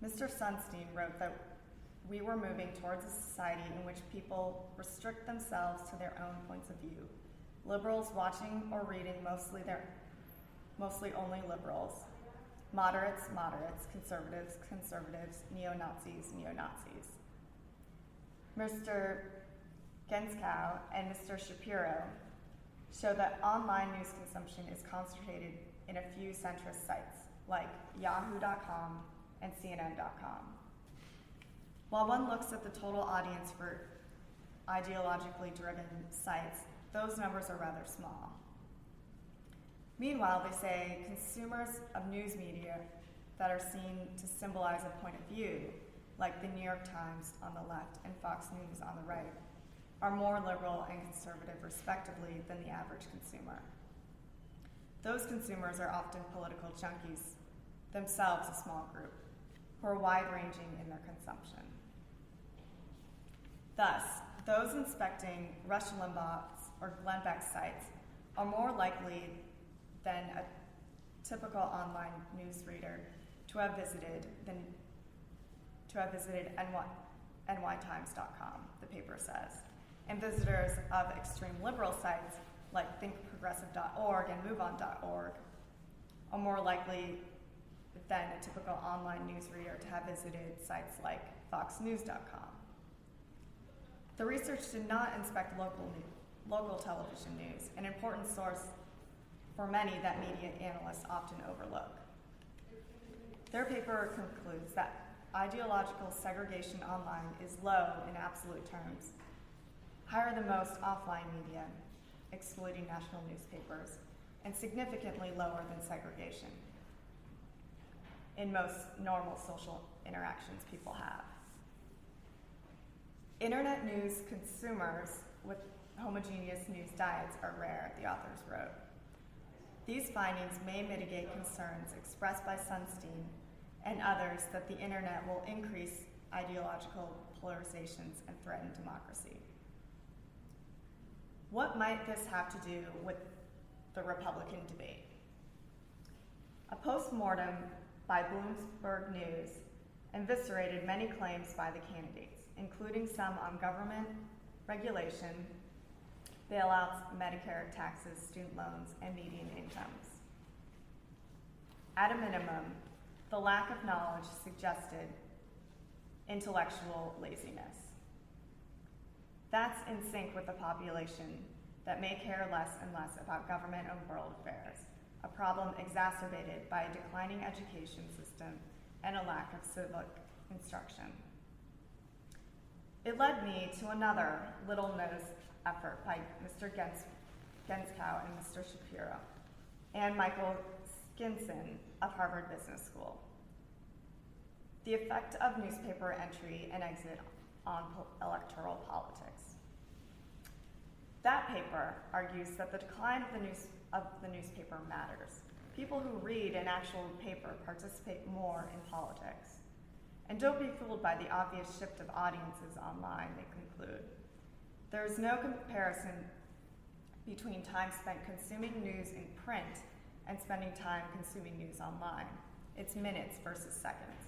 Mr. Sunstein wrote that we were moving towards a society in which people restrict themselves to their own points of view. Liberals watching or reading mostly only liberals. Moderates, conservatives, neo-Nazis. Mr. Genskow and Mr. Shapiro show that online news consumption is concentrated in a few centrist sites, like yahoo.com and CNN.com. While one looks at the total audience for ideologically driven sites, those numbers are rather small. Meanwhile, they say consumers of news media that are seen to symbolize a point of view, like the New York Times on the left and Fox News on the right, are more liberal and conservative respectively than the average consumer. Those consumers are often political junkies, themselves a small group, who are wide-ranging in their consumption. Thus, those inspecting Rush Limbaugh's or Glenn Beck's sites are more likely than a typical online news reader to have visited nytimes.com, the paper says. And visitors of extreme liberal sites like thinkprogressive.org and moveon.org are more likely than a typical online news reader to have visited sites like foxnews.com. The research did not inspect local television news, an important source for many that media analysts often overlook. Their paper concludes that ideological segregation online is low in absolute terms, higher than most offline media, excluding national newspapers, and significantly lower than segregation in most normal social interactions people have. Internet news consumers with homogeneous news diets are rare, the authors wrote. These findings may mitigate concerns expressed by Sunstein and others that the internet will increase ideological polarizations and threaten democracy. What might this have to do with the Republican debate? A post-mortem by Bloomberg News eviscerated many claims by the candidates, including some on government regulation, bailouts, Medicare, taxes, student loans, and median incomes. At a minimum, the lack of knowledge suggested intellectual laziness. That's in sync with the population that may care less and less about government and world affairs, a problem exacerbated by a declining education system and a lack of civic instruction. It led me to another little-known effort by Mr. Genskow and Mr. Shapiro, and Michael Skinson of Harvard Business School. The effect of newspaper entry and exit on electoral politics. That paper argues that the decline of the newspaper matters. People who read an actual paper participate more in politics. And don't be fooled by the obvious shift of audiences online, they conclude. There is no comparison between time spent consuming news in print and spending time consuming news online. It's minutes versus seconds.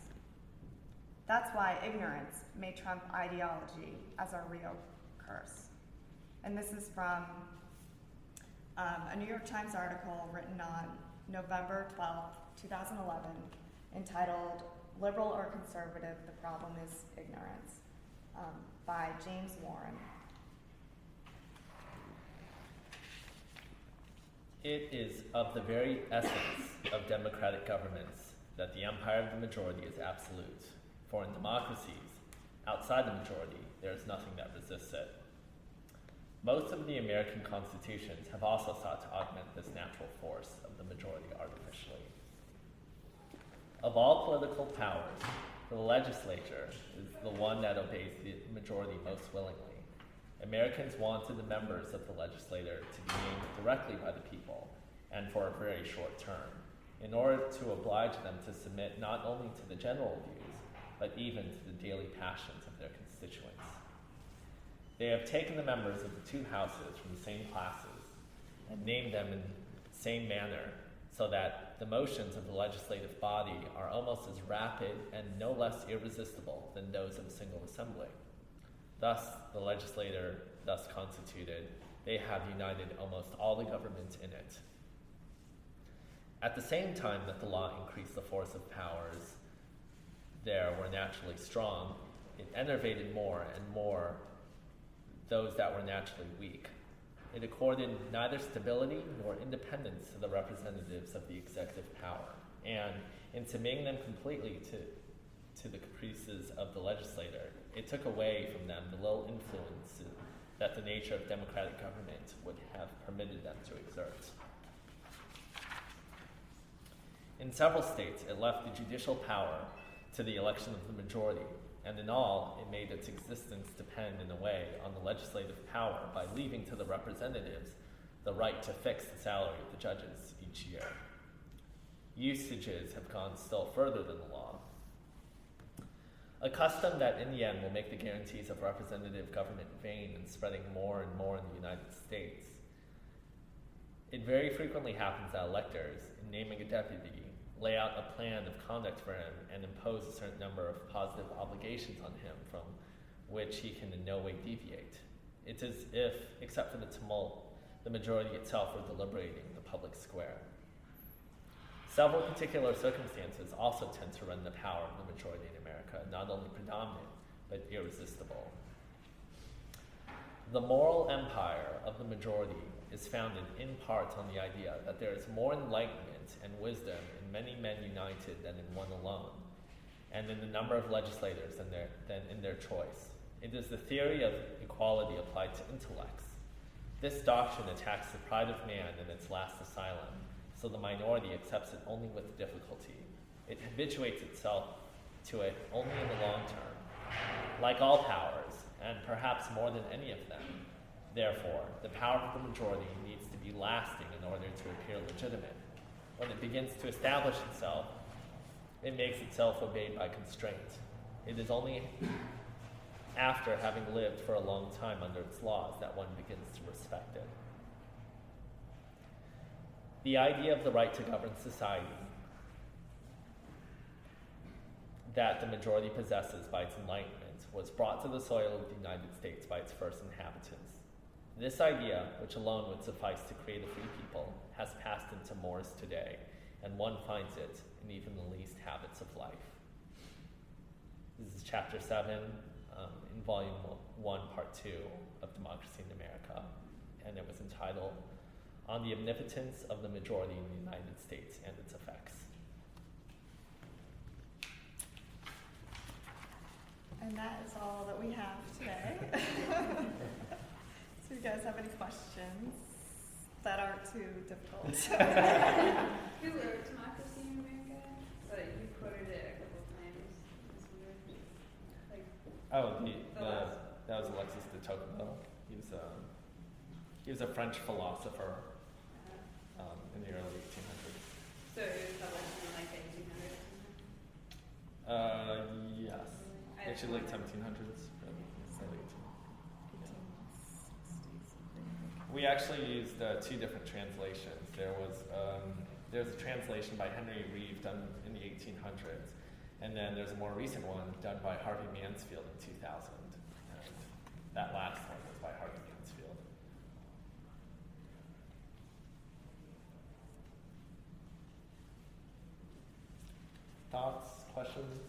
That's why ignorance may trump ideology as a real curse. And this is from a New York Times article written on November 12, 2011, entitled "Liberal or Conservative, the Problem is Ignorance," by James Warren. It is of the very essence of democratic governments that the empire of the majority is absolute. For in democracies, outside the majority, there is nothing that resists it. Most of the American constitutions have also sought to augment this natural force of the majority artificially. Of all political powers, the legislature is the one that obeys the majority most willingly. Americans wanted the members of the legislature to be named directly by the people, and for a very short term, in order to oblige them to submit not only to the general views, but even to the daily passions of their constituents. They have taken the members of the two houses from the same classes and named them in the same manner so that the motions of the legislative body are almost as rapid and no less irresistible than those of a single assembly. Thus, the legislator, thus constituted, they have united almost all the government in it. At the same time that the law increased the force of powers there were naturally strong, it enervated more and more those that were naturally weak. It accorded neither stability nor independence to the representatives of the executive power, and in submitting them completely to the caprices of the legislator, it took away from them the little influence that the nature of democratic government would have permitted them to exert. In several states, it left the judicial power to the election of the majority, and in all, it made its existence depend in a way on the legislative power by leaving to the representatives the right to fix the salary of the judges each year. Usages have gone still further than the law. A custom that in the end will make the guarantees of representative government vain and spreading more and more in the United States. It very frequently happens that electors, in naming a deputy, lay out a plan of conduct for him and impose a certain number of positive obligations on him from which he can in no way deviate. It's as if, except for the tumult, the majority itself were deliberating the public square. Several particular circumstances also tend to render the power of the majority in America not only predominant, but irresistible. The moral empire of the majority is founded in part on the idea that there is more enlightenment and wisdom in many men united than in one alone, and in the number of legislators than in their choice. It is the theory of equality applied to intellects. This doctrine attacks the pride of man in its last asylum, so the minority accepts it only with difficulty. It habituates itself to it only in the long term. Like all powers, and perhaps more than any of them, therefore, the power of the majority needs to be lasting in order to appear legitimate. When it begins to establish itself, it makes itself obeyed by constraint. It is only after having lived for a long time under its laws that one begins to respect it. The idea of the right to govern society that the majority possesses by its enlightenment was brought to the soil of the United States by its first inhabitants. This idea, which alone would suffice to create a free people, has passed into mores today, and one finds it in even the least habits of life. This is Chapter 7 in Volume 1, Part 2 of Democracy in America, and it was entitled, On the Omnipotence of the Majority in the United States and Its Effects. And that is all that we have today. So you guys have any questions that aren't too difficult? Who wrote Democracy in America? So you quoted it a couple of times. That was Alexis de Tocqueville. He was a French philosopher in the early 1800s. So it was published in like 1800s? Yes. Actually, like 1700s. We actually used two different translations. There's a translation by Henry Reeve done in the 1800s, and then there's a more recent one done by Harvey Mansfield in 2000. And that last one was by Harvey Mansfield. Thoughts, questions?